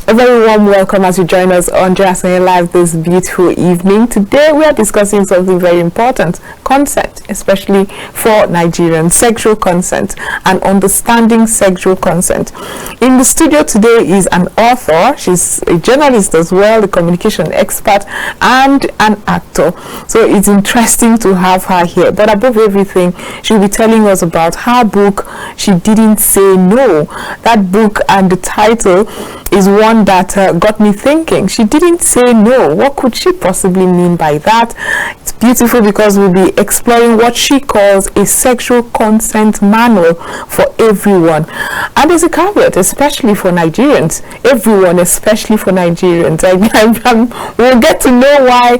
A very warm welcome as you join us on Anthonieta Live this beautiful evening. Today we are discussing something very important, consent, especially for Nigerians, sexual consent and understanding sexual consent. In the studio today is an author, she's a journalist as well, a communication expert and an actor. So it's interesting to have her here. But above everything, she'll be telling us about her book, She Didn't Say No. That book and the title is one that got me thinking. She didn't say no. What could she possibly mean by that? It's beautiful because we'll be exploring what she calls a sexual consent manual for everyone. And there's a caveat, especially for Nigerians. Everyone, especially for Nigerians. We'll get to know why,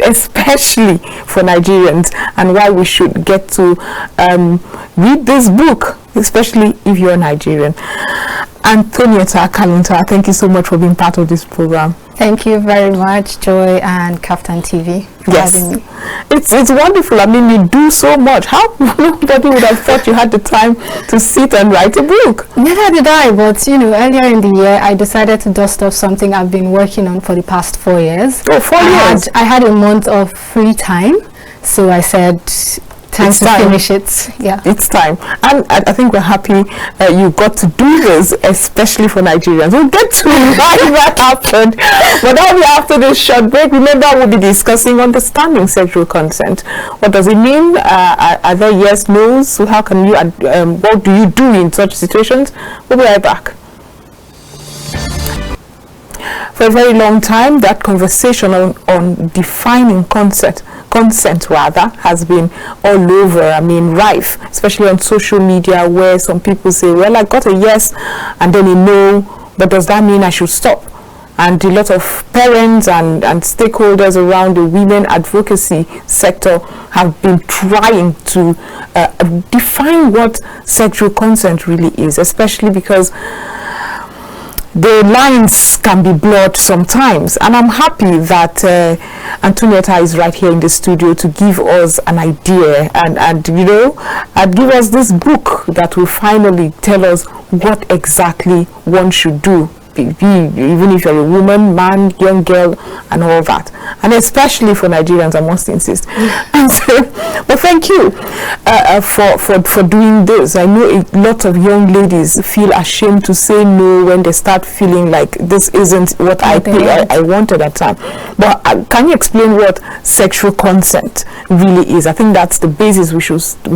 especially for Nigerians, and why we should get to read this book, especially if you're Nigerian. Anthonieta Kalunta, thank you so much for being part of this program. Thank you very much, Joy and Kaftan TV, for having me. It's wonderful. I mean, you do so much. How nobody would have thought you had the time to sit and write a book? Neither did I, but you know, earlier in the year, I decided to dust off something I've been working on for the past 4 years. Oh, 4 years? I had a month of free time, so I said, time to finish it. Yeah, it's time. And I think we're happy you got to do this, especially for Nigerians. We'll get to why that happened, but that'll be after this short break. Remember, we'll be discussing understanding sexual consent. What does it mean? Are there yes, no's? How can you what do you do in such situations? We'll be right back. For a very long time, that conversation on defining consent has been all over, I mean, rife, especially on social media, where some people say, well, I got a yes and then a no, but does that mean I should stop? And a lot of parents and stakeholders around the women advocacy sector have been trying to define what sexual consent really is, especially because the lines can be blurred sometimes, and I'm happy that Anthonieta is right here in the studio to give us an idea and you know, give us this book that will finally tell us what exactly one should do, even if you're a woman, man, young girl, and all that, and especially for Nigerians, I must insist. And so, but thank you for doing this. I know a lot of young ladies feel ashamed to say no when they start feeling like this isn't what I wanted at the time. But can you explain what sexual consent really is? I think that's the basis we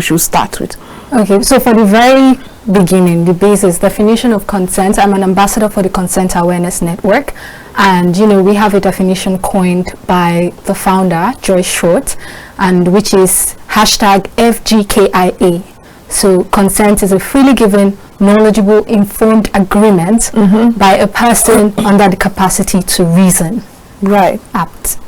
should start with. Okay, so for the very beginning, the basis definition of consent, I'm an ambassador for the Consent Awareness Network, and you know, we have a definition coined by the founder, Joy Short, and which is #FGKIA. So consent is a freely given, knowledgeable, informed agreement by a person under the capacity to reason. Right. Apt.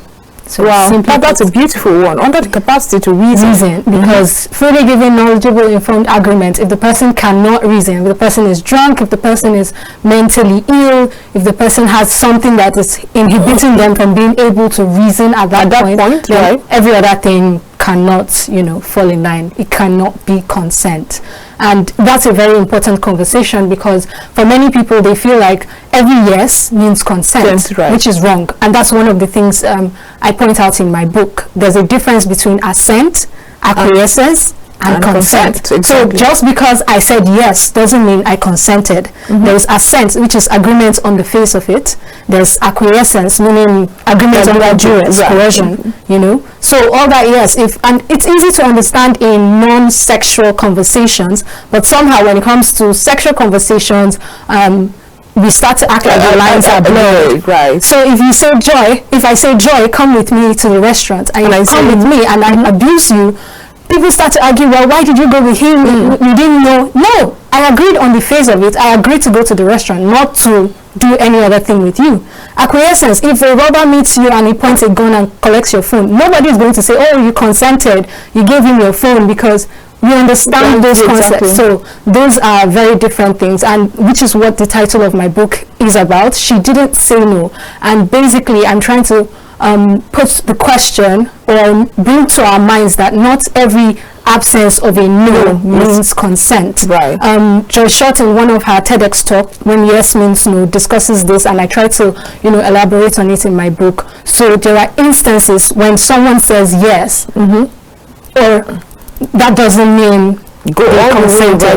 So wow, that's a beautiful one. Under the capacity to reason. Because freely given, knowledgeable, informed agreement, if the person cannot reason, if the person is drunk, if the person is mentally ill, if the person has something that is inhibiting them from being able to reason at that point, then right, every other thing cannot, you know, fall in line. It cannot be consent. And that's a very important conversation, because for many people, they feel like every yes means consent, right, which is wrong. And that's one of the things I point out in my book. There's a difference between assent, acquiescence, and consent. Exactly. So just because I said yes doesn't mean I consented. There's assent, which is agreement on the face of it. There's acquiescence, meaning agreement under duress, coercion, you know. So all that, yes, and it's easy to understand in non-sexual conversations, but somehow when it comes to sexual conversations, we start to act like the lines are blurred. Right. So if you say Joy, if I say Joy, come with me to the restaurant, and you come with me and I abuse you, people start to argue, well, why did you go with him? You didn't know. No, I agreed on the face of it. I agreed to go to the restaurant, not to do any other thing with you. Acquiescence, if a robber meets you and he points a gun and collects your phone, nobody is going to say, oh, you consented, you gave him your phone, because we understand those concepts. So those are very different things, and which is what the title of my book is about. She Didn't Say No. And basically I'm trying to put the question or bring to our minds that not every absence of a no means consent. Right. Joy Short, in one of her TEDx talk, When Yes Means No, discusses this, and I try to, elaborate on it in my book. So there are instances when someone says yes, or that doesn't mean go all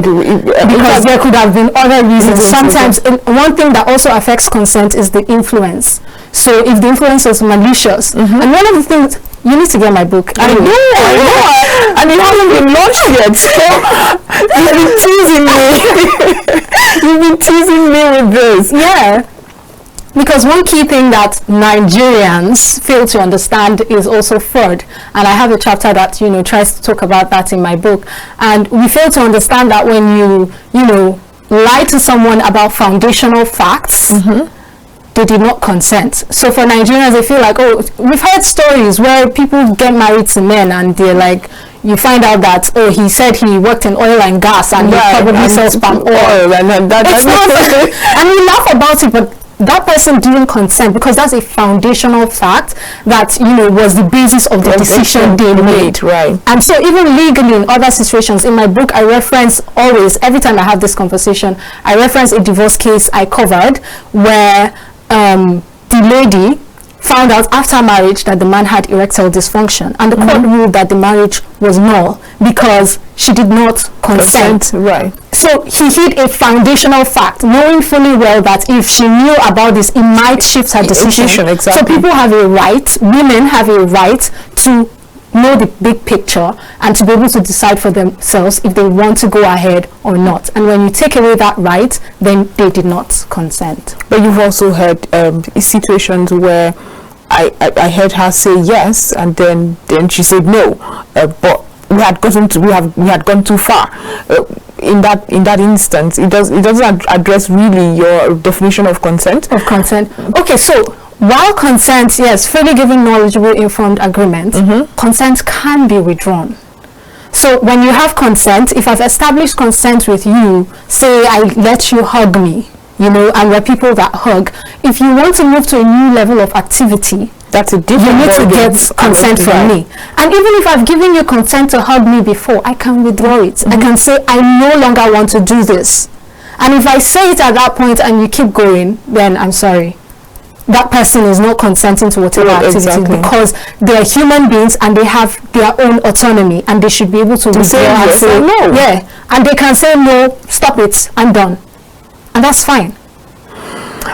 the way, because there could have been other reasons. Sometimes one thing that also affects consent is the influence. So if the influence is malicious, and one of the things, you need to get my book. I know, and it hasn't been launched yet. So you've been teasing me with this. Yeah. Because one key thing that Nigerians fail to understand is also fraud. And I have a chapter that, tries to talk about that in my book. And we fail to understand that when you lie to someone about foundational facts, they did not consent. So for Nigerians, they feel like, we've heard stories where people get married to men and they're like, you find out that, he said he worked in oil and gas and he probably sells palm oil. And it's not, and we laugh about it, but that person didn't consent because that's a foundational fact that was the basis of the decision they made. Right. And so even legally in other situations, in my book I reference always, every time I have this conversation, I reference a divorce case I covered where the lady found out after marriage that the man had erectile dysfunction, and the court ruled that the marriage was null because she did not consent. Right. So he hid a foundational fact, knowing fully well that if she knew about this, it might shift her decision. Exactly. So people have a right, women have a right to know the big picture and to be able to decide for themselves if they want to go ahead or not. And when you take away that right, then they did not consent. But you've also heard situations where I heard her say yes, and then she said no, but we had gone too far. In that instance, it doesn't address really your definition of consent. Okay, so while consent, yes, freely given, knowledgeable, informed agreement, consent can be withdrawn. So when you have consent, if I've established consent with you, say I let you hug me, and we're people that hug, if you want to move to a new level of activity, that's a different, you need to get consent from me. And even if I've given you consent to hug me before, I can withdraw it. I can say I no longer want to do this. And if I say it at that point and you keep going, then I'm sorry, that person is not consenting to whatever activity, because they are human beings and they have their own autonomy, and they should be able to withdraw and say no. Yeah, and they can say no, stop it, I'm done, and that's fine.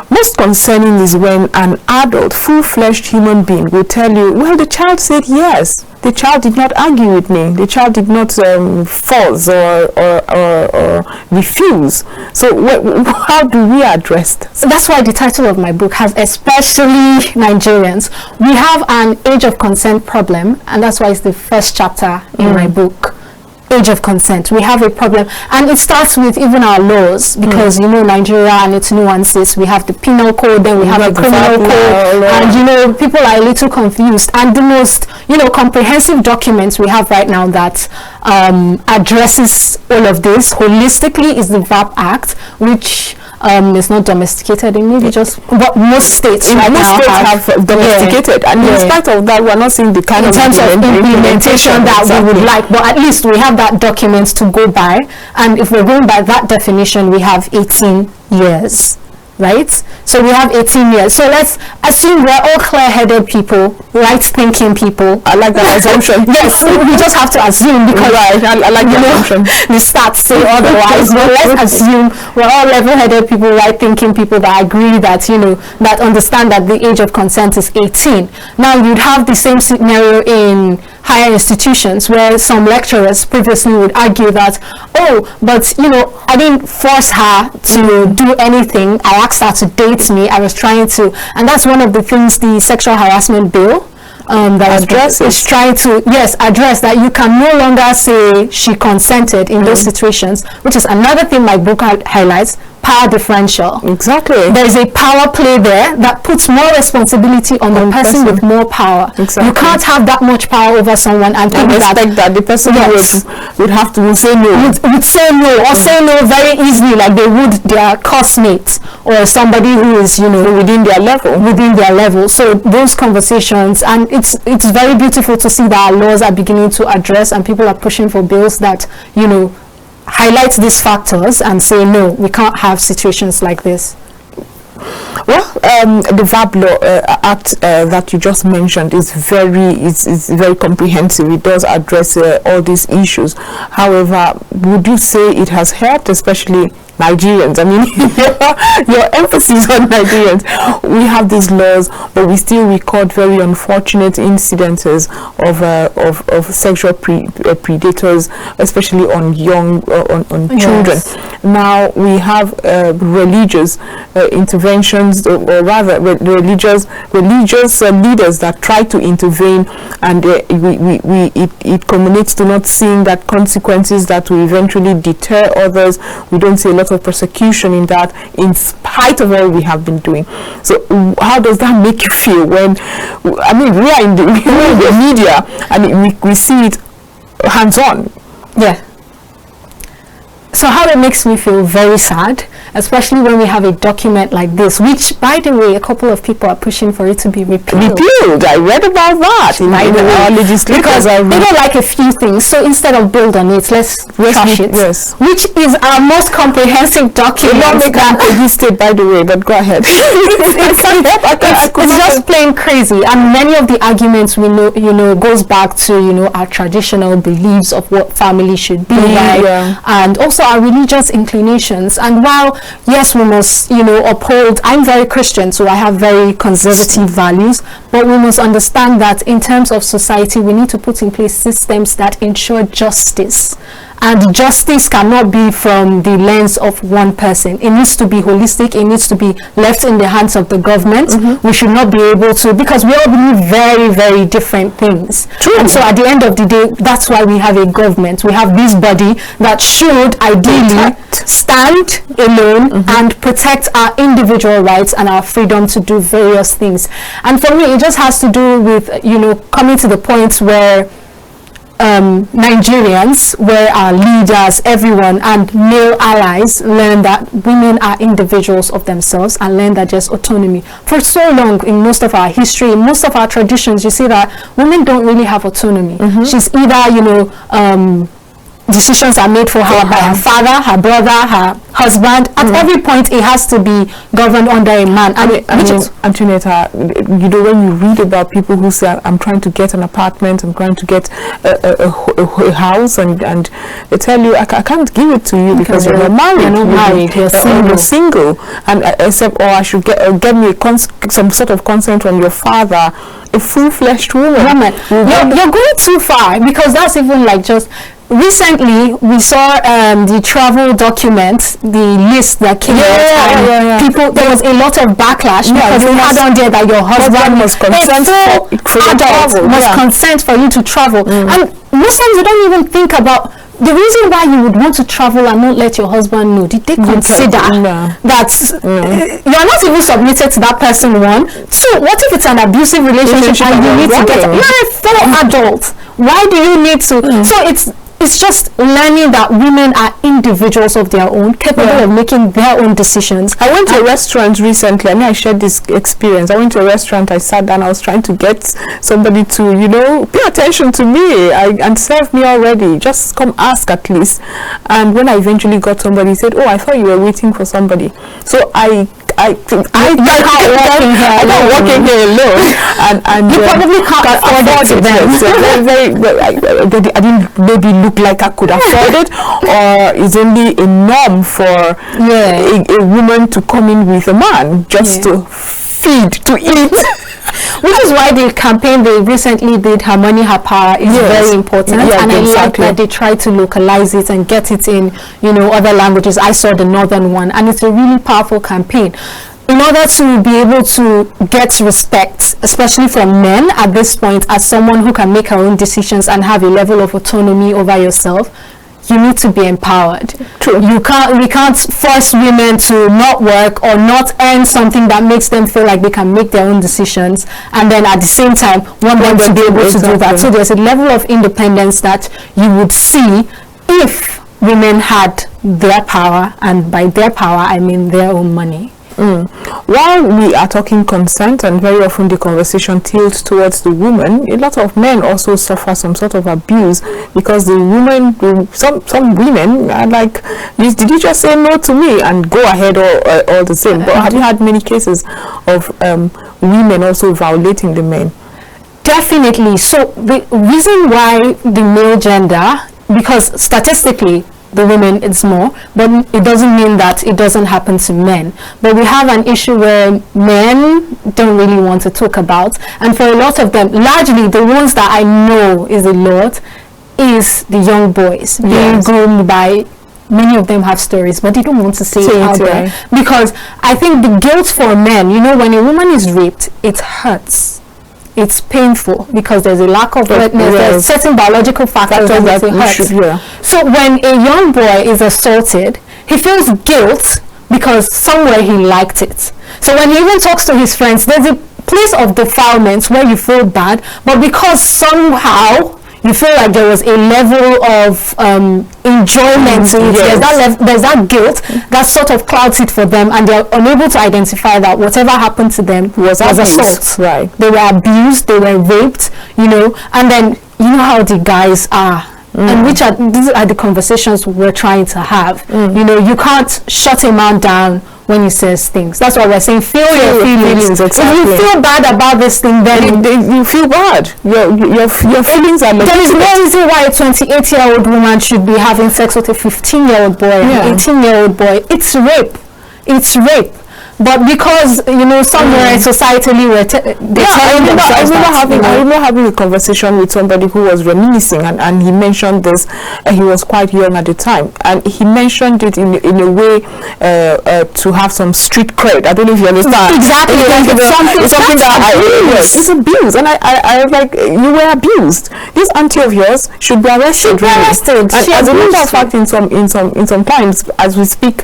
Most concerning is when an adult, full-fledged human being will tell you, well, the child said yes. The child did not argue with me. The child did not force or refuse. So how do we address this? So that's why the title of my book has, especially Nigerians, we have an age of consent problem, and that's why it's the first chapter in my book. Age of consent. We have a problem, and it starts with even our laws, because Nigeria and its nuances. We have the penal code, then we have the criminal code, and people are a little confused. And the most comprehensive documents we have right now that addresses all of this holistically is the VAP Act, which is not domesticated in maybe just what most states have domesticated, and in spite of that, we're not seeing the kind of implementation that we would like, but at least we have that document to go by. And if we're going by that definition, we have 18 years, right? So we have 18 years. So let's assume we're all clear-headed people, right-thinking people. I like that assumption. Yes, we just have to assume, because I like the assumption. The stats say otherwise. But let's assume we're all level-headed people, right-thinking people that agree that that understand that the age of consent is 18. Now you'd have the same scenario in higher institutions, where some lecturers previously would argue that, but I didn't force her to do anything. I asked her to date me. I was trying to, and that's one of the things the sexual harassment bill that is trying to address, that you can no longer say she consented in those situations, which is another thing my book highlights. Power differential. Exactly. There's a power play there that puts more responsibility on the person with more power. Exactly. You can't have that much power over someone and think that the person would have to say no. Would say no, or say no very easily, like they would their classmates or somebody who is, within their level. So those conversations, and it's very beautiful to see that our laws are beginning to address, and people are pushing for bills that, highlight these factors and say, no, we can't have situations like this. Well, the VAB law act that you just mentioned is very comprehensive. It does address all these issues. However, would you say it has helped, especially Nigerians? I mean, your emphasis on Nigerians. We have these laws, but we still record very unfortunate incidences of sexual predators, especially on on children. Yes. Now we have religious interventions, or rather religious leaders that try to intervene, and it culminates to not seeing that consequences that will eventually deter others. We don't see a lot of persecution in that, in spite of all we have been doing. So how does that make you feel when, I mean, we're in the media and we see it hands-on? Yeah. So how it makes me feel very sad, especially when we have a document like this, which, by the way, a couple of people are pushing for it to be repealed. I read about that in our legislation. Because they don't like a few things, so instead of build on it, let's trash it. Yes. Which is our most comprehensive document. It's state, by the way, but go ahead. it's just plain crazy, and many of the arguments we know, goes back to our traditional beliefs of what family should be like, and also our religious inclinations. And while yes, we must uphold, I'm very Christian, so I have very conservative values, but we must understand that in terms of society we need to put in place systems that ensure justice. And justice cannot be from the lens of one person. It needs to be holistic. It needs to be left in the hands of the government. We should not be able to, because we all believe very, very different things. True. And so at the end of the day, that's why we have a government. We have this body that should ideally stand alone and protect our individual rights and our freedom to do various things. And for me, it just has to do with, coming to the point where Nigerians, where our leaders, everyone, and male allies learn that women are individuals of themselves, and learn that there's autonomy. For so long, in most of our history, in most of our traditions, you see that women don't really have autonomy. She's either, decisions are made for her by her father, her brother, her husband. At every point, it has to be governed under a man. Anthonieta, when you read about people who say, I'm trying to get an apartment, I'm trying to get a house, and they tell you, I can't give it to you because you're not married. You're not married. You're single. And except, I should get me some sort of consent from your father. A full-fledged woman. You're going too far, because that's even like just. Recently, we saw the travel document, the list that came out, and people, there was a lot of backlash because they had on there that your husband must consent for you to travel. And Muslims, they don't even think about the reason why you would want to travel and not let your husband know. Did they consider that you're not even submitted to that person, one? Two, what if it's an abusive relationship and you need to get you're a full adult? Why do you need to? So it's just learning that women are individuals of their own, capable of making their own decisions. I went to a restaurant recently, and I shared this experience. I went to a restaurant, I sat down, I was trying to get somebody to, pay attention to me and serve me already. Just come ask at least. And when I eventually got somebody, he said, I thought you were waiting for somebody. So I'm working here alone, and you probably can't afford it to them. I didn't maybe look like I could afford it, or is only a norm for a woman to come in with a man just to feed, to eat. Which is why the campaign they recently did, Her Money, Her Power, is very important. And I like that they try to localize it and get it in, other languages. I saw the northern one, and it's a really powerful campaign. In order to be able to get respect, especially from men at this point, as someone who can make her own decisions and have a level of autonomy over yourself, you need to be empowered. True. We can't force women to not work or not earn something that makes them feel like they can make their own decisions, and then at the same time want them to be able to do that. So there's a level of independence that you would see if women had their power, and by their power I mean their own money. While we are talking consent, and very often the conversation tilts towards the woman, a lot of men also suffer some sort of abuse, because the woman, some women are like, did you just say no to me, and go ahead all the same. But have you had many cases of women also violating the men? Definitely. So the reason why the male gender, because statistically the women it's more, but it doesn't mean that it doesn't happen to men. But we have an issue where men don't really want to talk about, and for a lot of them, largely the ones that I know is a lot, is the young boys being groomed by. Many of them have stories, but they don't want to say it out there, because I think the guilt for men, when a woman is raped, it hurts. It's painful because there's a lack of wetness. There's certain biological factors that hurt. So when a young boy is assaulted, he feels guilt because somewhere he liked it. So when he even talks to his friends, there's a place of defilement where you feel bad, but because somehow you feel like there was a level of enjoyment to it. There's that guilt that sort of clouds it for them, and they're unable to identify that whatever happened to them was assault. Right. They were abused, they were raped, and then how the guys are. And these are the conversations we're trying to have. You can't shut a man down when he says things. That's why we're saying feel your feelings. Exactly. If you feel bad about this thing, then you feel bad. Your feelings are. There is no reason why a 28-year-old woman should be having sex with a 15-year-old boy, an 18-year-old boy. It's rape. It's rape. But because somewhere societally I remember having a conversation with somebody who was reminiscing, and he mentioned this. He was quite young at the time, and he mentioned it in a way to have some street cred. I don't know if you understand. Exactly. It's something that it's abuse, and I was like, you were abused. This auntie of yours should be arrested. And as a matter of fact, in some times as we speak,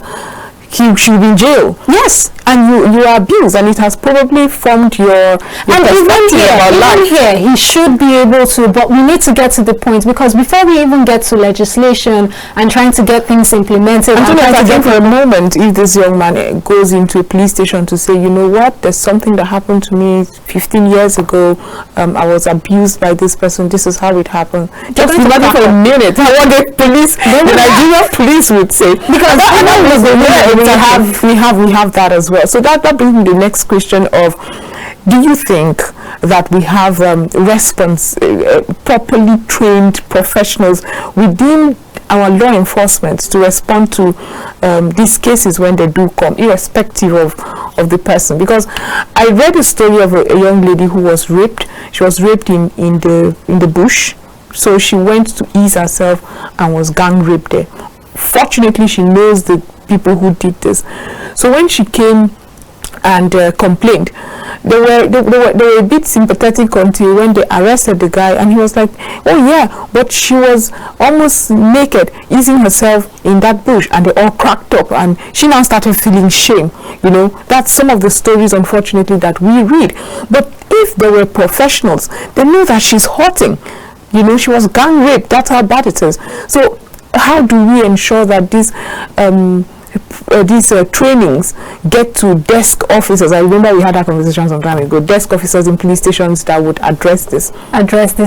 she'll be in jail. Yes. And you are abused, and it has probably formed your perspective about life. Here, he should be able to, but we need to get to the point, because before we even get to legislation and trying to get things implemented, I think for a moment, if this young man goes into a police station to say, you know what, there's something that happened to me 15 years ago, I was abused by this person, this is how it happened. Just imagine for a minute what the Nigerian police would say. Because we have that as well. So that brings me to the next question of, do you think that we have properly trained professionals within our law enforcement to respond to these cases when they do come, irrespective of the person? Because I read a story of a young lady who was raped. She was raped in the bush. So she went to ease herself and was gang raped there. Fortunately, she knows the people who did this. So when she came and complained, they were a bit sympathetic until when they arrested the guy, and he was like, oh yeah, but she was almost naked easing herself in that bush, and they all cracked up, and she now started feeling shame. That's some of the stories, unfortunately, that we read. But if they were professionals, they know that she's hurting. She was gang raped. That's how bad it is. So how do we ensure that these trainings get to desk officers? I remember we had that conversation some time ago. Desk officers in police stations that would address these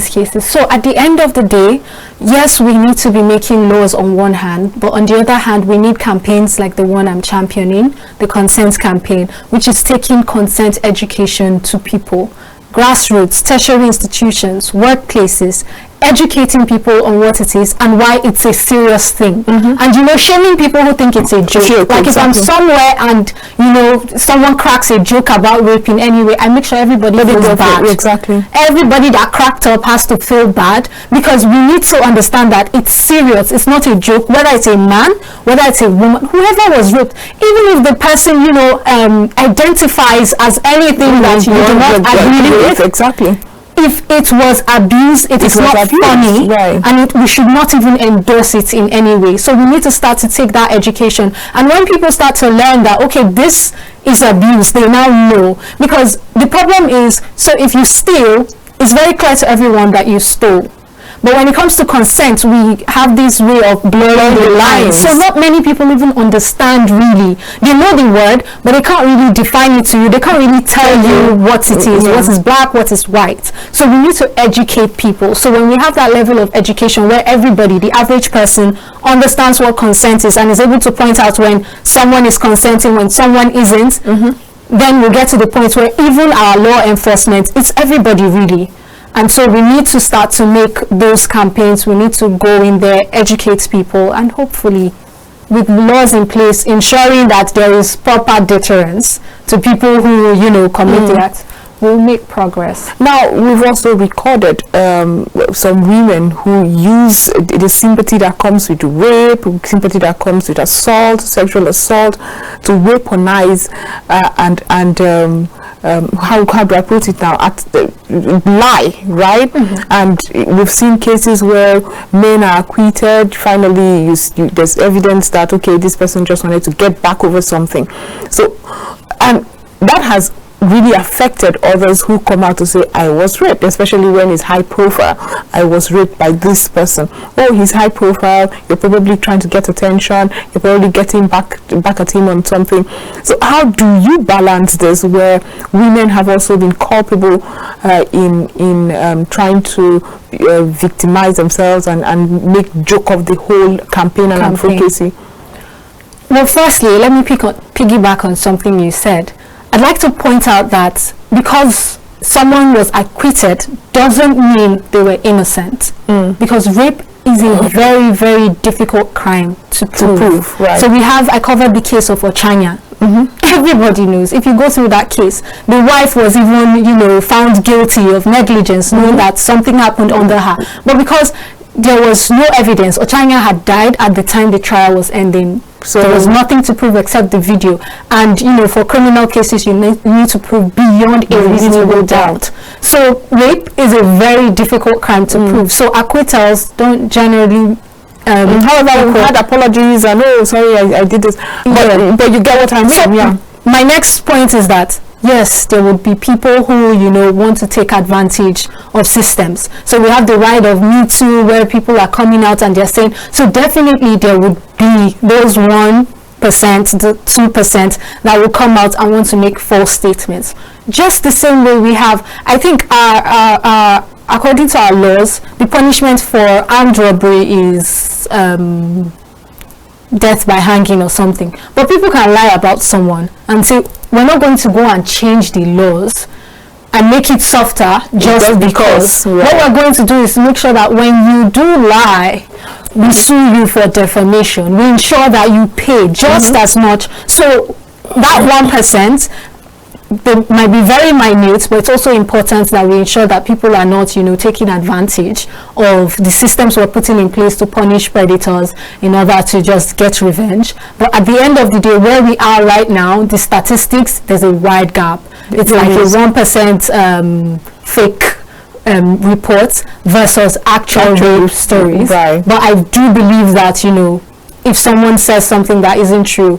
cases. So at the end of the day, yes, we need to be making laws on one hand, but on the other hand, we need campaigns like the one I'm championing, the consent campaign, which is taking consent education to people. Grassroots, tertiary institutions, workplaces, educating people on what it is and why it's a serious thing. And shaming people who think it's a joke. Like if I'm somewhere and someone cracks a joke about raping anyway, I make sure everybody feels bad. Exactly. Everybody that cracked up has to feel bad, because we need to understand that it's serious. It's not a joke. Whether it's a man, whether it's a woman, whoever was raped, even if the person identifies as anything that you do not agree with. Exactly. If it was abuse, it is not funny, right. And we should not even endorse it in any way. So we need to start to take that education. And when people start to learn that, okay, this is abuse, they now know. Because the problem is, so if you steal, it's very clear to everyone that you stole. But when it comes to consent, we have this way of blurring the lines. So not many people even understand really. They know the word, but they can't really define it to you. They can't really tell you what it is, what is black, what is white. So we need to educate people. So when we have that level of education where everybody, the average person, understands what consent is and is able to point out when someone is consenting, when someone isn't, then we'll get to the point where even our law enforcement, it's everybody really. And so we need to start to make those campaigns. We need to go in there, educate people, and hopefully with laws in place, ensuring that there is proper deterrence to people who, commit that, will make progress. Now, we've also recorded some women who use the sympathy that comes with rape, sympathy that comes with assault, sexual assault, to weaponize how do I put it now? Lie, right? And we've seen cases where men are acquitted. Finally, there's evidence that this person just wanted to get back over something. So, and that has really affected others who come out to say, I was raped, especially when it's high profile. I was raped by this person. Oh, he's high profile, you're probably trying to get attention, you're probably getting back at him on something. So how do you balance this, where women have also been culpable in trying to victimize themselves and make joke of the whole campaign and advocacy? Well, firstly, let me piggyback on something you said. I'd like to point out that because someone was acquitted doesn't mean they were innocent, because rape is a very, very difficult crime to prove. Right. So I covered the case of Ochanya. Everybody knows, if you go through that case, the wife was even, found guilty of negligence, knowing that something happened under her. But because there was no evidence, Ochanya had died at the time the trial was ending. So there was nothing to prove except the video. And, for criminal cases, you need to prove beyond a reasonable doubt. So rape is a very difficult crime to prove. So acquittals don't generally... however, we had apologies and, sorry, I did this. But you get what I'm saying. My next point is that, yes, there would be people who, want to take advantage of systems. So we have the right of Me Too, where people are coming out and they're saying, so definitely there would be those 1%, the 2% that will come out and want to make false statements. Just the same way we have, I think, according to our laws, the punishment for armed robbery is death by hanging or something. But people can lie about someone and say, we're not going to go and change the laws and make it softer just because. Right. What we're going to do is make sure that when you do lie, we sue you for defamation. We ensure that you pay just as much. So that 1%, they might be very minute, but it's also important that we ensure that people are not, taking advantage of the systems we're putting in place to punish predators in order to just get revenge. But at the end of the day, where we are right now, the statistics, there's a wide gap. It's like a 1% fake reports versus actual rape stories. Right. But I do believe that, if someone says something that isn't true,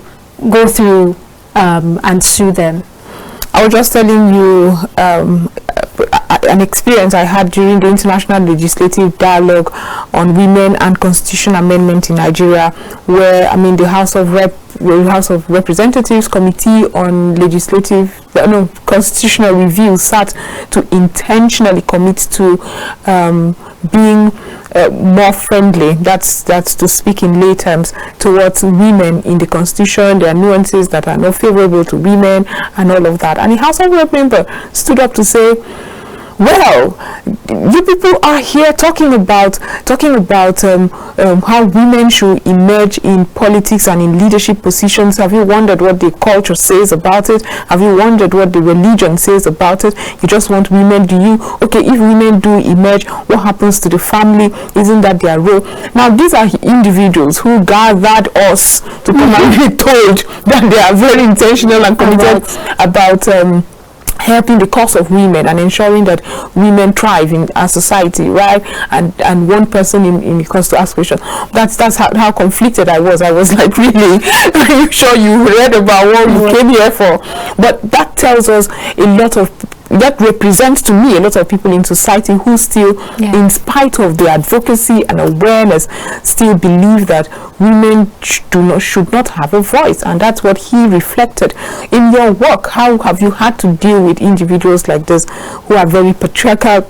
go through and sue them. I was just telling you an experience I had during the International Legislative Dialogue on Women and Constitution Amendment in Nigeria, where the House of Representatives Committee on Constitutional Review sat to intentionally commit to being more friendly, that's to speak in lay terms, towards women in the constitution. There are nuances that are not favorable to women and all of that. And the House of Rep member stood up to say, well, you people are here talking about how women should emerge in politics and in leadership positions. Have you wondered what the culture says about it? Have you wondered what the religion says about it? You just want women. If women do emerge, what happens to the family? Isn't that their role? Now, these are individuals who gathered us to come and be told that they are very intentional and committed about helping the cause of women and ensuring that women thrive in our society, right? And one person in the cause to ask questions. That's how conflicted I was. I was like, really? Are you sure you read about what you came here for? But that tells us a lot of that represents to me a lot of people in society who still, in spite of the advocacy and awareness, still believe that women should not have a voice. And that's what he reflected. In your work, how have you had to deal with individuals like this who are very patriarchal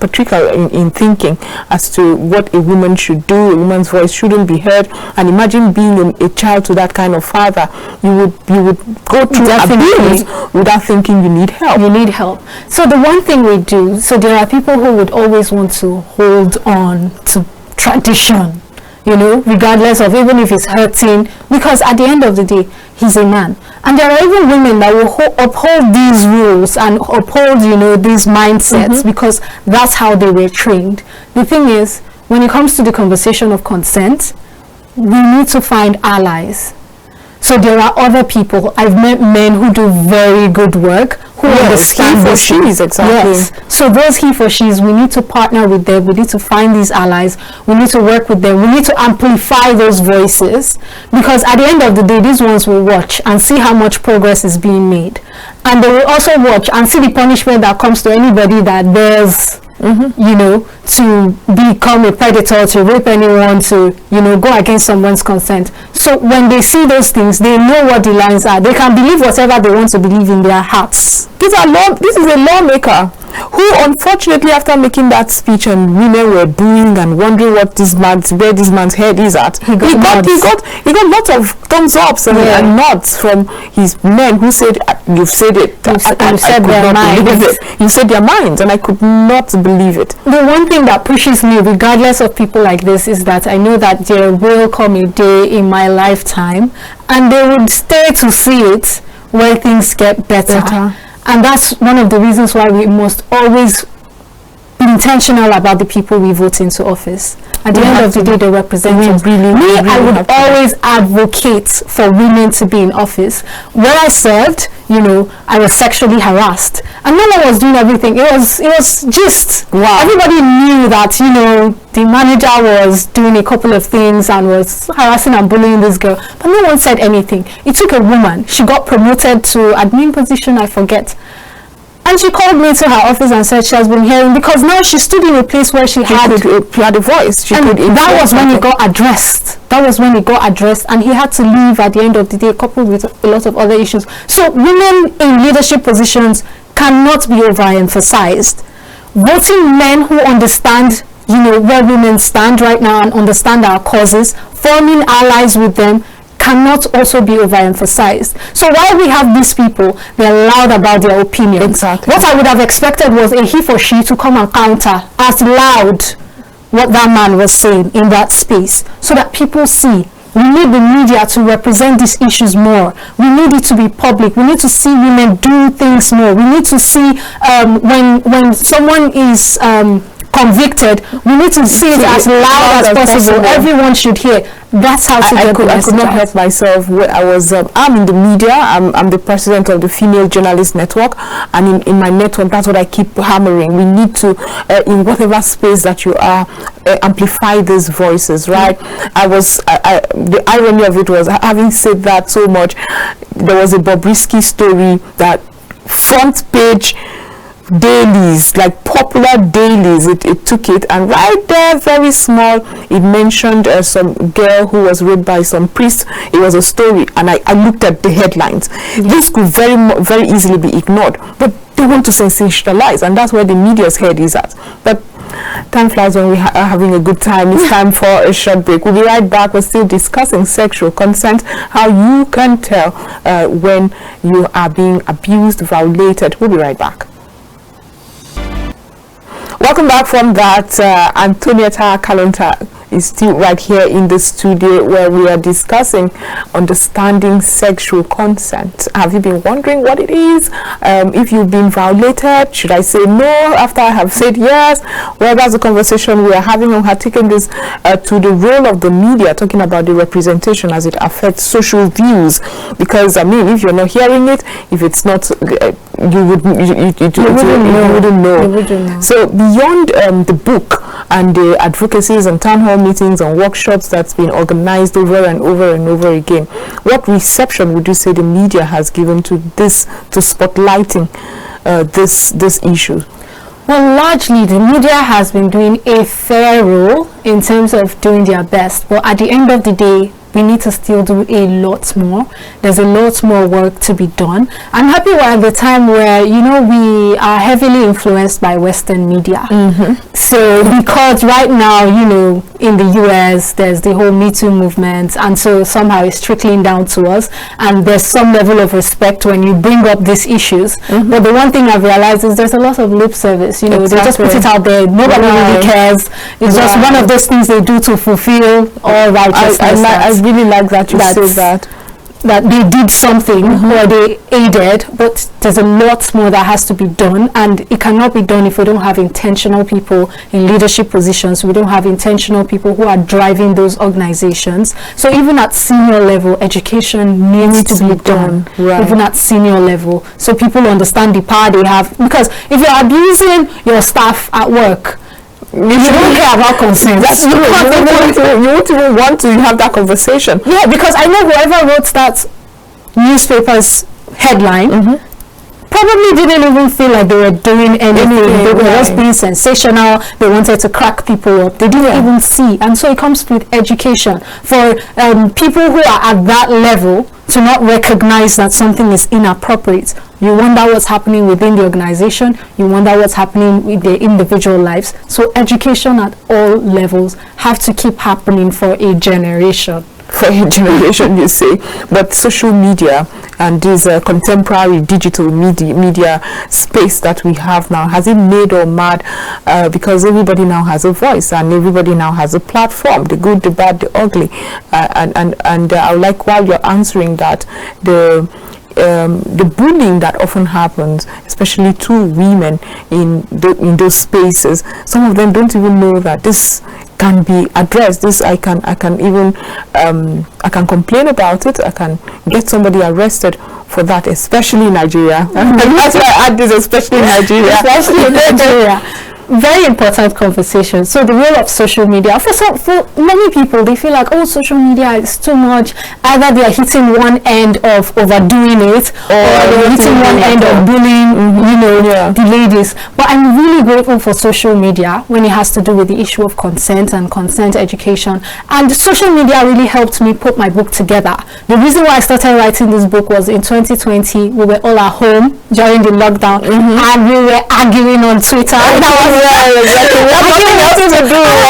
in thinking as to what a woman should do? A woman's voice shouldn't be heard. And imagine being a child to that kind of father. You would go through abuse without thinking you need help. You need help. So the one thing we do, so there are people who would always want to hold on to tradition, you know, regardless of, even if it's hurting, because at the end of the day, he's a man. And there are even women that will uphold these rules and uphold, you know, these mindsets because that's how they were trained. The thing is, when it comes to the conversation of consent, we need to find allies. So there are other people. I've met men who do very good work, who understand he for she's, exactly. Yes. So those he for she's, we need to partner with them. We need to find these allies. We need to work with them. We need to amplify those voices, because at the end of the day, these ones will watch and see how much progress is being made. And they will also watch and see the punishment that comes to anybody that dares, you know, to become a predator, to rape anyone, to, you know, go against someone's consent. So when they see those things, they know what the lines are. They can believe whatever they want to believe in their hearts. This is a lawmaker who, unfortunately, after making that speech and women were booing and wondering where this man's head is at, he got lots of thumbs ups and nods from his men who said, "You've said it. You said their minds. You said their minds," and I could not believe it. The one thing that pushes me, regardless of people like this, is that I know that there will come a day in my lifetime, and they would stay to see it, where things get better. And that's one of the reasons why we must always be intentional about the people we vote into office. At the end of the day, they represent us. I would always advocate for women to be in office. Where I served, you know, I was sexually harassed, and no one was doing everything. It was just everybody knew that, you know, the manager was doing a couple of things and was harassing and bullying this girl, but no one said anything. It took a woman. She got promoted to admin position, I forget. And she called me to her office and said she has been hearing, because now she stood in a place where she had a voice. That was when it got addressed. That was when it got addressed, and he had to leave at the end of the day, coupled with a lot of other issues. So women in leadership positions cannot be overemphasized. Voting men who understand, you know, where women stand right now and understand our causes, forming allies with them, cannot also be overemphasized. So while we have these people, they're loud about their opinions. Exactly. What I would have expected was a he for she to come and counter as loud what that man was saying in that space, so that people see. We need the media to represent these issues more. We need it to be public. We need to see women do things more. We need to see when someone is convicted, we need to see it as loud as possible. Everyone should hear. That's how to get the message. I could not help myself. I'm in the media. I'm the president of the Female Journalist Network, and in my network, that's what I keep hammering. We need to, in whatever space that you are, amplify these voices, right? The irony of it was, having said that so much, there was a Bobrisky story that front page dailies, like popular dailies, it took it, and right there, very small, it mentioned some girl who was raped by some priest. It was a story, and I looked at the headlines. This could very easily be ignored, but they want to sensationalize, and that's where the media's head is at. But time flies when we are having a good time. It's time for a short break. We'll be right back. We're still discussing sexual consent, how you can tell when you are being abused, violated. We'll be right back. Welcome back from that. Anthonieta Kalunta is still right here in the studio, where we are discussing understanding sexual consent. Have you been wondering what it is? If you've been violated, should I say no after I have said yes? Well, that's the conversation we are having. We have taken this to the role of the media, talking about the representation as it affects social views. Because, I mean, if you're not hearing it, if it's not, you wouldn't know. So beyond the book and the advocacies and town hall meetings and workshops that's been organized over and over and over again, what reception would you say the media has given to this, to spotlighting this issue? Well, largely the media has been doing a fair role in terms of doing their best, but at the end of the day, we need to still do a lot more. There's a lot more work to be done. I'm happy we're at the time where, you know, we are heavily influenced by Western media. So because right now, you know, in the US, there's the whole Me Too movement, and so somehow it's trickling down to us, and there's some level of respect when you bring up these issues. But the one thing I've realized is there's a lot of lip service. You know, they just put it out there. Nobody really cares. It's just one of those things they do to fulfill all righteousness. I really like that you say that they did something or they aided, but there's a lot more that has to be done, and it cannot be done if we don't have intentional people in leadership positions. We don't have intentional people who are driving those organizations. So even at senior level, education needs to be done, even at senior level, so people understand the power they have. Because if you're abusing your staff at work, you don't care about consent. That's true. You won't even want to have that conversation. Yeah, because I know whoever wrote that newspaper's headline probably didn't even feel like they were doing anything. They were just being sensational. They wanted to crack people up. They didn't even see. And so it comes with education. For people who are at that level to not recognize that something is inappropriate, you wonder what's happening within the organization, you wonder what's happening with their individual lives. So education at all levels have to keep happening for a generation. For a generation, you say. But social media and this contemporary digital media space that we have now, has it made or mad? Because everybody now has a voice and everybody now has a platform, the good, the bad, the ugly. And I would like, while you're answering that, the bullying that often happens, especially to women in those spaces, some of them don't even know that this can be addressed. This I can even I can complain about it. I can get somebody arrested for that, especially in Nigeria. And that's why I add this, especially in Nigeria. Especially in Nigeria. Very important conversation. So the role of social media, for many people, they feel like, oh, social media is too much. Either they are hitting one end of overdoing it, or they are hitting one end of bullying, the ladies. But I'm really grateful for social media when it has to do with the issue of consent and consent education. And social media really helped me put my book together. The reason why I started writing this book was in 2020, we were all at home during the lockdown, and we were arguing on Twitter. I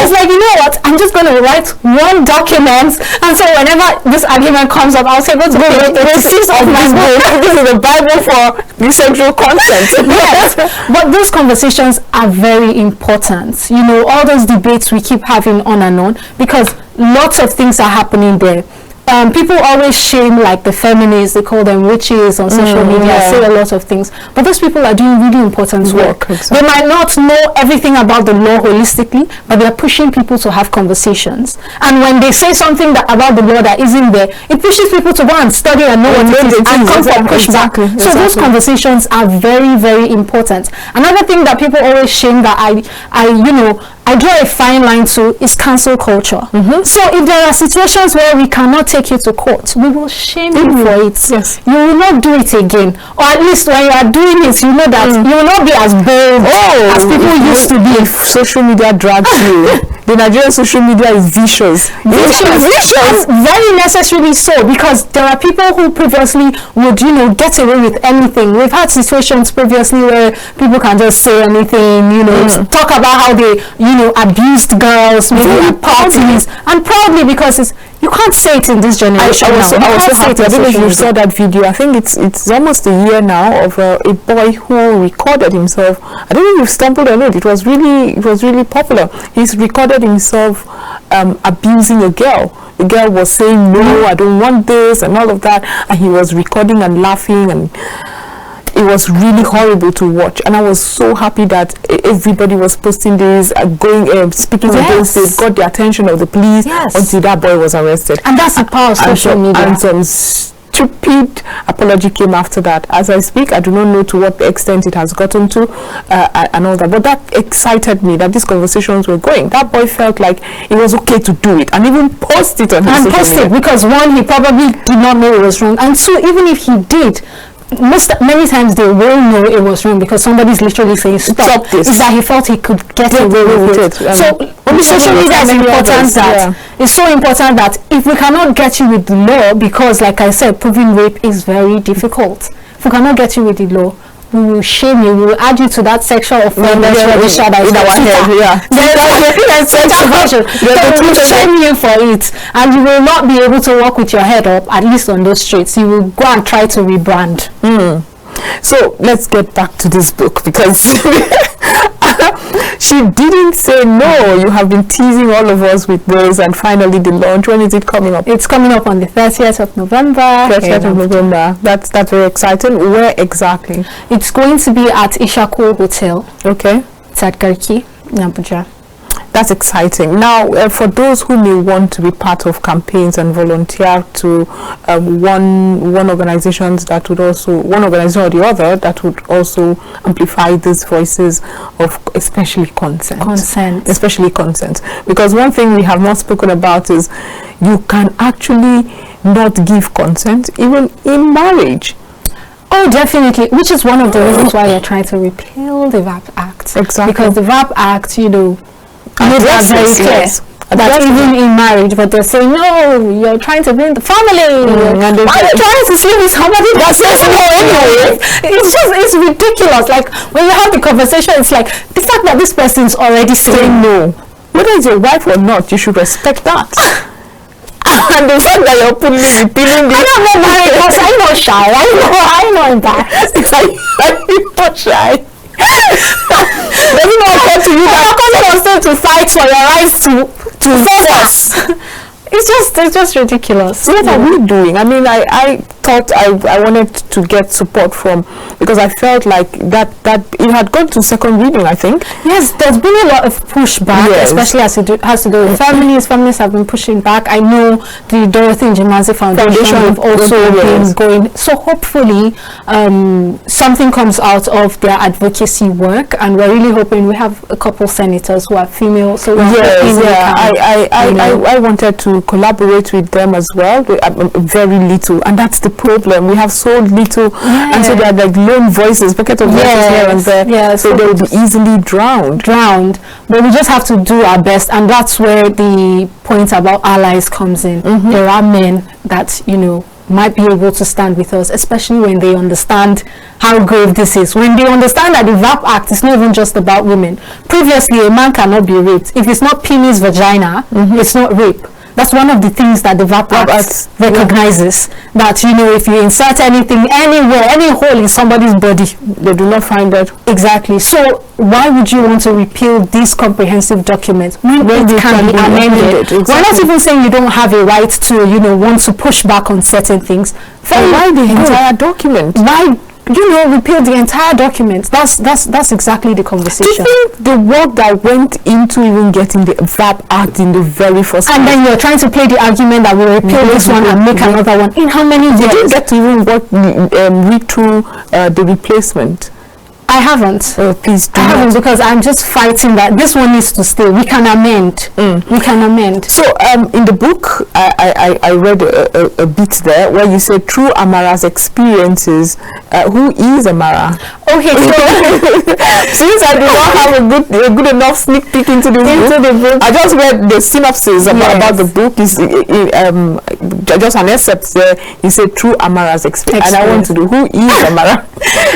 was like, you know what, I'm just going to write one document, and so whenever this argument comes up, I'll say, what's the basis of my book? This is the Bible for the sexual consent. Yes, but those conversations are very important. You know, all those debates we keep having on and on, because lots of things are happening there. People always shame, like, the feminists, they call them witches on social media, say a lot of things, but those people are doing really important work. Exactly. They might not know everything about the law holistically, but they're pushing people to have conversations. And when they say something about the law that isn't there, it pushes people to go and study and know what it is and come for pushback. So those conversations are very, very important. Another thing that people always shame that I draw a fine line to is cancel culture. So if there are situations where we cannot take you to court, we will shame you for it. Yes. You will not do it again. Or at least when you are doing it, you know that you will not be as bold as people used to be. If social media drags you, the Nigerian social media is vicious. Vicious. Very necessarily so, because there are people who previously would, get away with anything. We've had situations previously where people can just say anything, talk about how they, abused girls, maybe at parties, and probably because you can't say it in this generation. I was so happy. I don't know if you saw that video. I think it's almost a year now of a boy who recorded himself. I don't know if you stumbled on it. It was really popular. He's recorded himself abusing a girl. The girl was saying, no, I don't want this and all of that, and he was recording and laughing, and it was really horrible to watch. And I was so happy that everybody was posting this, speaking against it, got the attention of the police until that boy was arrested. And that's the power of social media. And some stupid apology came after that. As I speak, I do not know to what extent it has gotten to and all that, but that excited me that these conversations were going. That boy felt like it was okay to do it and even post it on his social media. Because one, he probably did not know it was wrong, and two, even if he did, many times they will know it was wrong because somebody's literally saying stop this. Is that he felt he could get away with it. So social media is important it's so important that if we cannot get you with the law, because like I said, proving rape is very difficult. If we cannot get you with the law, we will shame you. We will add you to that sexual offense register that is in our head. We will shame you for it, and you will not be able to walk with your head up, at least on those streets. You will go and try to rebrand. So let's get back to this book, because she didn't say no. You have been teasing all of us with this, and finally the launch. When is it coming up? It's coming up on the 30th of November. 30th of November. That's very exciting. Where exactly? It's going to be at Ishaku Hotel. Okay. It's at Garki in Abuja. That's exciting. Now, for those who may want to be part of campaigns and volunteer to one organization or the other that would also amplify these voices of especially consent. Especially consent. Because one thing we have not spoken about is you can actually not give consent even in marriage. Oh, definitely. Which is one of the reasons why they're trying to repeal the VAP Act. Exactly. Because the VAP Act, made that very clear. That even in marriage, but they're saying, no, you're trying to build the family. And why are you trying to sleep with somebody that says no anyway? It's ridiculous. Like, when you have the conversation, it's like, the fact that this person's already saying no, whether it's your wife or not, you should respect that. And the fact that you're repealing this. I'm not married because I'm not shy. I'm not embarrassed. I'm not shy. Doesn't not occur to you that to fight for your rights to force. It's just ridiculous. What are we doing? I mean, I thought I wanted to get support from, because I felt like that it had gone to second reading, I think. Yes, there's been a lot of pushback, especially as it has to do with families. Families have been pushing back. I know the Dorothy Njimazi Foundation have also been going. So hopefully something comes out of their advocacy work, and we're really hoping. We have a couple senators who are female, so I wanted to collaborate with them as well. Very little, and that's the problem. We have so little, and so they're like lone voices, bucket of voices here and there. So they'll be easily drowned. But we just have to do our best, and that's where the point about allies comes in. There are men that might be able to stand with us, especially when they understand how grave this is. When they understand that the VAP Act is not even just about women. Previously, a man cannot be raped. If it's not penis, vagina, it's not rape. That's one of the things that the VAP Act recognizes. That, if you insert anything anywhere, any hole in somebody's body, they do not find it. Exactly. So why would you want to repeal this comprehensive document when it can be amended? Exactly. We're not even saying you don't have a right to, want to push back on certain things. Why the entire document? Why? Repeal the entire document. That's exactly the conversation. Do you think the work that went into even getting the VAP Act in the very first and then you're trying to play the argument that we'll repeal this one and make another one? In how many years? You didn't get to even read through the replacement. I haven't. Please do. I haven't, because I'm just fighting that this one needs to stay. We can amend. We can amend. So in the book, I read a bit there where you said through Amara's experiences. Who is Amara? Okay, so since I do not have a good enough sneak peek into the book, I just read the synopsis about the book. Is just an excerpt there. He said through Amara's experience, and I want to do who is Amara.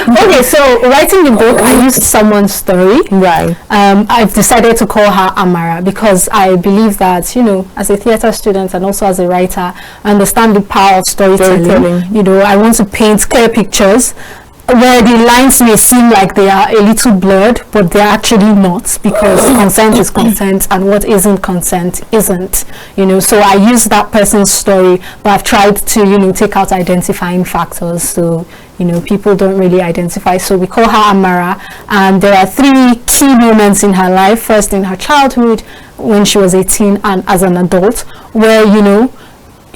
Okay, so writing the book, I used someone's story. Right. I've decided to call her Amara because I believe that, as a theatre student and also as a writer, I understand the power of storytelling. I want to paint clear pictures where the lines may seem like they are a little blurred, but they're actually not, because consent is consent and what isn't consent isn't. So I use that person's story, but I've tried to, take out identifying factors. So people don't really identify. So we call her Amara, and there are 3 key moments in her life. First, in her childhood, when she was 18, and as an adult, where,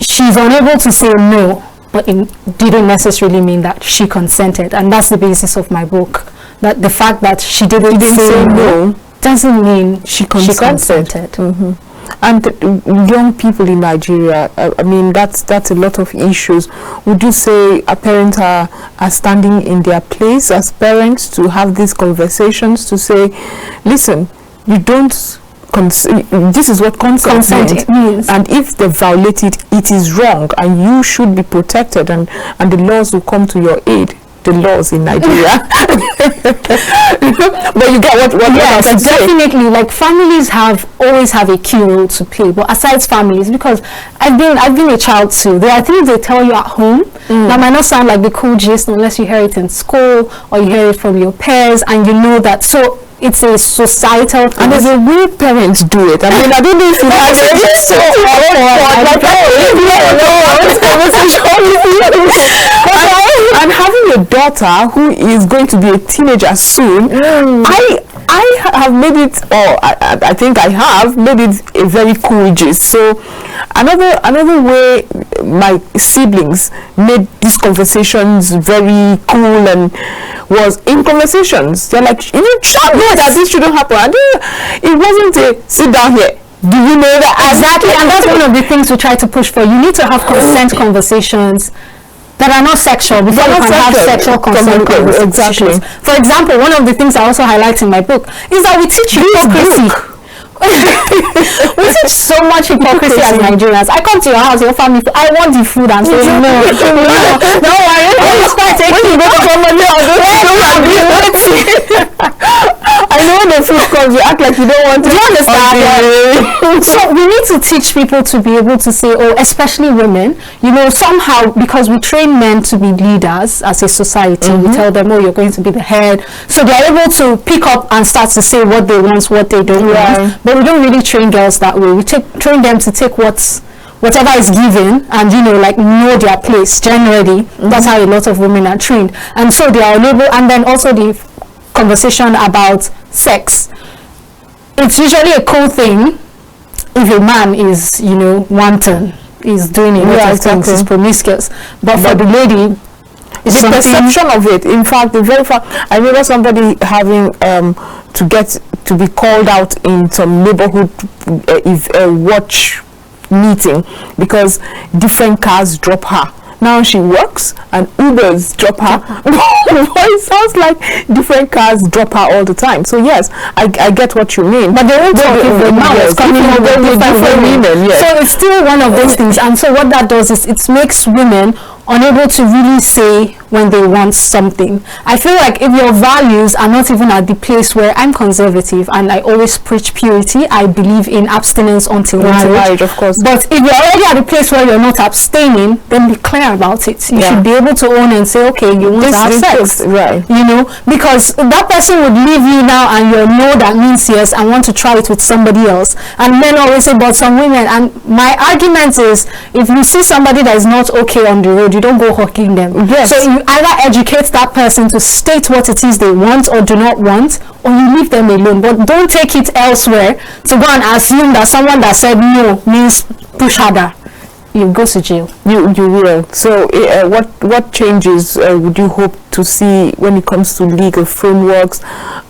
she's unable to say no, but it didn't necessarily mean that she consented. And that's the basis of my book. That the fact that she didn't say no doesn't mean she consented. And young people in Nigeria, I mean, that's a lot of issues. Would you say a parent are standing in their place as parents to have these conversations, to say, listen, you don't, this is what consent means, and if they violate it, it is wrong, and you should be protected, and the laws will come to your aid. The laws in Nigeria. But you get what yes, I'm saying. definitely. Like, families always have a key role to play. But aside families, because I've been a child too. There are things they tell you at home that might not sound like the cool gist unless you hear it in school or you hear it from your peers, and you know that. So it's a societal thing. And there's a way parents do it. I mean, I don't know if you have it so and having a daughter who is going to be a teenager soon, I have made it, or I think I have made it a very cool gist. So another way my siblings made these conversations very cool and was in conversations. They're like, you should know that this shouldn't happen. And it wasn't a sit down here. Do you know that? Exactly, and that's one of the things we try to push for. You need to have consent conversations that are not sexual before you can have sexual consent conversations. Exactly. For example, one of the things I also highlight in my book is that we teach hypocrisy. We teach so much hypocrisy as Nigerians. I come to your house, your family, I want the food, and say no, don't worry. When you go to somebody I know when the food comes, you act like you don't want to. Do you understand? So we need to teach people to be able to say, oh, especially women, you know, somehow, because we train men to be leaders as a society, we tell them, oh, you're going to be the head. So they're able to pick up and start to say what they want, what they don't want. But we don't really train girls that way. We train them to take whatever is given and, you know, like, know their place. Generally, that's how a lot of women are trained. And so they are able, and then also the conversation about sex. It's usually a cool thing if a man is, you know, wanton, is doing a lot of things, is promiscuous. But for the lady, the perception of it, in fact, the very fact, I remember somebody having to be called out in some neighborhood watch meeting because different cars drop her. Now she works and Ubers drop her. It sounds like different cars drop her all the time. So yes, I get what you mean. But they won't talk if the man is coming up with different women. Yes. So it's still one of those things. And so what that does is it makes women unable to really say when they want something. I feel like if your values are not even at the place where I'm conservative and I always preach purity, I believe in abstinence until marriage, of course. But if you're already at the place where you're not abstaining, then be clear about it. You should be able to own and say, okay, you want to have sex, right? You know, because that person would leave you now and you know that means yes, and want to try it with somebody else. And men always say, but some women, and my argument is, if you see somebody that is not okay on the road, you don't go hawking them. Yes. So you either educate that person to state what it is they want or do not want, or you leave them alone. But don't take it elsewhere to go and assume that someone that said no means push harder. You go to jail. You will. So what changes would you hope to see when it comes to legal frameworks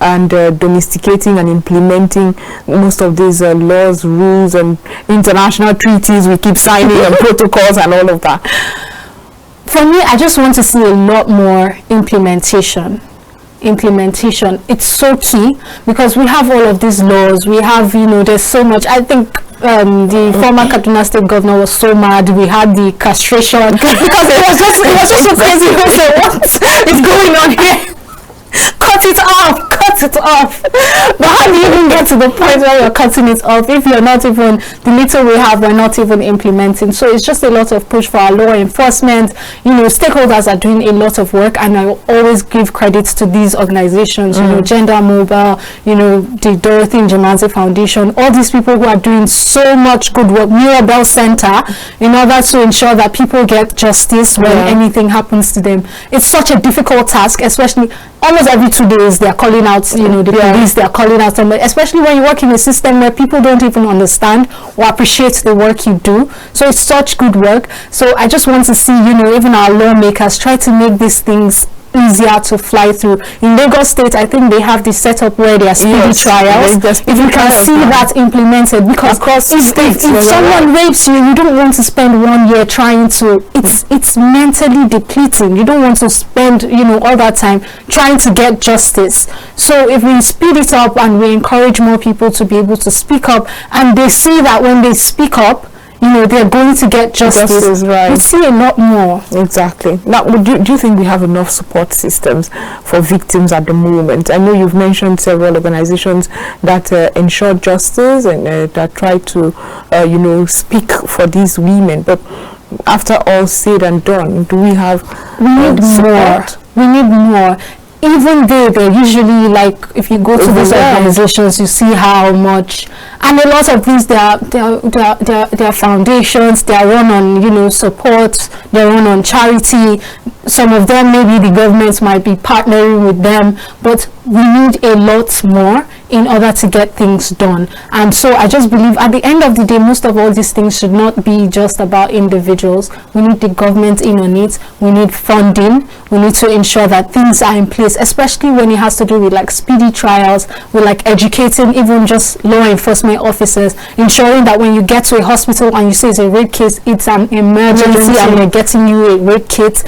and domesticating and implementing most of these laws, rules, and international treaties we keep signing and protocols and all of that? For me, I just want to see a lot more implementation. It's so key because we have all of these laws. We have, you know, there's so much. I think the former Kaduna State governor was so mad. We had the castration because it was just so crazy. He was like, what is going on here? Cut it off. But how do you even get to the point where you're cutting it off if you're not even, the little we have, we're not even implementing? So it's just a lot of push for our law enforcement. You know, stakeholders are doing a lot of work, and I always give credits to these organizations, you know, Gender Mobile, you know, the Dorothy Njemanze Foundation, all these people who are doing so much good work, Mirabel Center, in order to ensure that people get justice when anything happens to them. It's such a difficult task, especially almost every 2 days they're calling out, you know, the police, they're calling out somebody, especially when you work in a system where people don't even understand or appreciate the work you do. So it's such good work. So I just want to see, you know, even our lawmakers try to make these things easier to fly through. In Lagos State, I think they have this setup where there are speedy trials. If you can see that implemented, because if someone rapes you, you don't want to spend 1 year trying to. It's mentally depleting. You don't want to spend all that time trying to get justice. So if we speed it up and we encourage more people to be able to speak up, and they see that when they speak up, they're going to get justice. Right. We see a lot more. Exactly. Now, do you think we have enough support systems for victims at the moment? I know you've mentioned several organizations that ensure justice and that try to, speak for these women. But after all said and done, do we have support? We need more. Even though they're usually, like, if you go to these organizations, you see how much, and a lot of these, their foundations, they are run on, support, they're run on charity. Some of them, maybe the government might be partnering with them, but we need a lot more in order to get things done. And so I just believe at the end of the day, most of all these things should not be just about individuals. We need the government in on it. We need funding. We need to ensure that things are in place, especially when it has to do with like speedy trials, with like educating even just law enforcement officers, ensuring that when you get to a hospital and you say it's a rape case, it's an emergency and they're getting you a rape kit.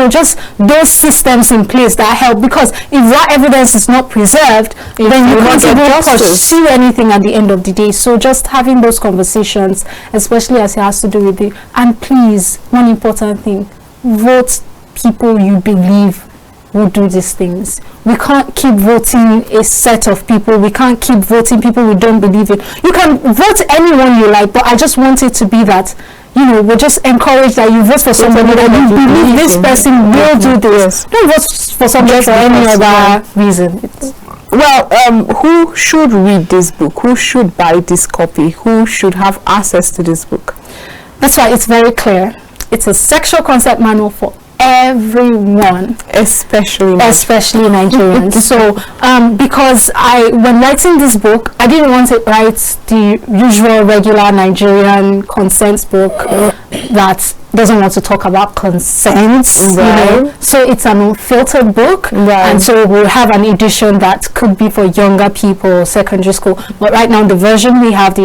Just those systems in place that help, because if that evidence is not preserved, then you can't even pursue anything at the end of the day. So just having those conversations, especially as it has to do with it. And please, one important thing, vote people you believe will do these things. We can't keep voting a set of people. We can't keep voting people we don't believe in. You can vote anyone you like, but I just want it to be that we just encourage that you vote for somebody that you believe this person will do this. Don't vote for somebody for any other reason. Well, who should read this book? Who should buy this copy? Who should have access to this book? That's why it's very clear. It's a sexual consent manual for everyone, especially Nigerians. So because when writing this book, I didn't want to write the usual regular Nigerian consent book that doesn't want to talk about consent, so it's an unfiltered book, and so we'll have an edition that could be for younger people, secondary school, but right now the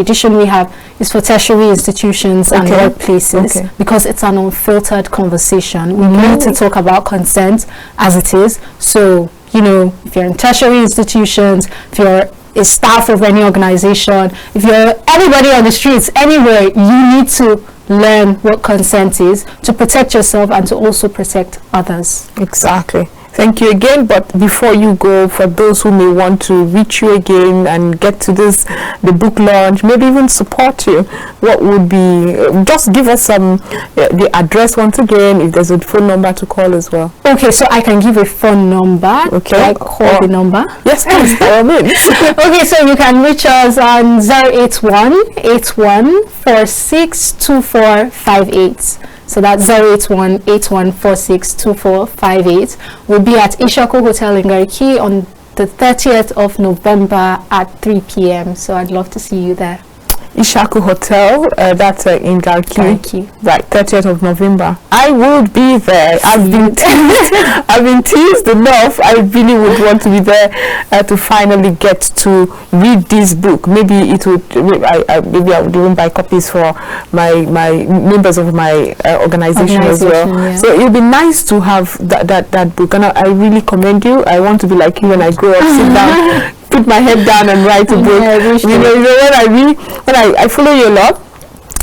edition we have is for tertiary institutions and workplaces, because it's an unfiltered conversation. We need to talk about consent as it is. So if you're in tertiary institutions, if you're a staff of any organization, if you're anybody on the streets, anywhere, you need to learn what consent is to protect yourself and to also protect others. Exactly. Thank you again. But before you go, for those who may want to reach you again and get to the book launch, maybe even support you, what would be, just give us the address once again, if there's a phone number to call as well. Okay, so I can give a phone number. Okay. I call the number. Yes, please, by all means. Okay, so you can reach us on 081-8146-2458. So that's 081-8146-2458. We'll be at Ishaku Hotel in Gariki on the 30th of November at 3 p.m. So I'd love to see you there. Ishaku Hotel, that's in Gariki. Right, 30th of November. I would be there. I've been teased enough. I really would want to be there to finally get to read this book. Maybe it would. Maybe I would even buy copies for my members of my organization as well. Yeah. So it would be nice to have that book, and I really commend you. I want to be like you when I grow up. Sit down, put my head down and write a book. When I follow you a lot,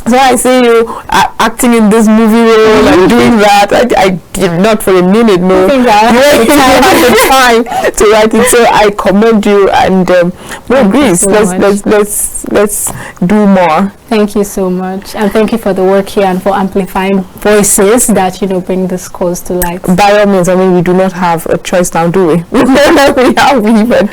so I see you acting in this movie role and doing that. I did not for a minute know you had the time to write it. So I commend you, and please let's do more. Thank you so much, and thank you for the work here and for amplifying voices that bring this cause to light. By all means, we do not have a choice now, do we? We have even.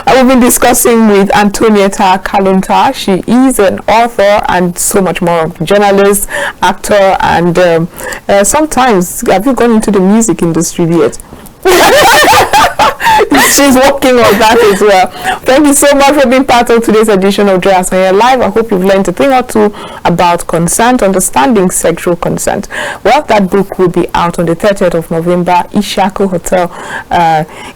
We've been discussing with Anthonieta Kalunta. She is an author and so much more, journalist, actor, and sometimes, have you gone into the music industry yet? she's working on that as well. Thank you so much for being part of today's edition of Joy Asmaya Live. I hope you've learned a thing or two about consent, understanding sexual consent. Well, that book will be out on the 30th of November, Ishako Hotel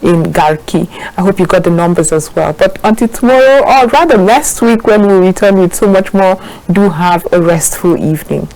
in Garki. I hope you got the numbers as well. But until tomorrow, or rather next week when we return with so much more, do have a restful evening.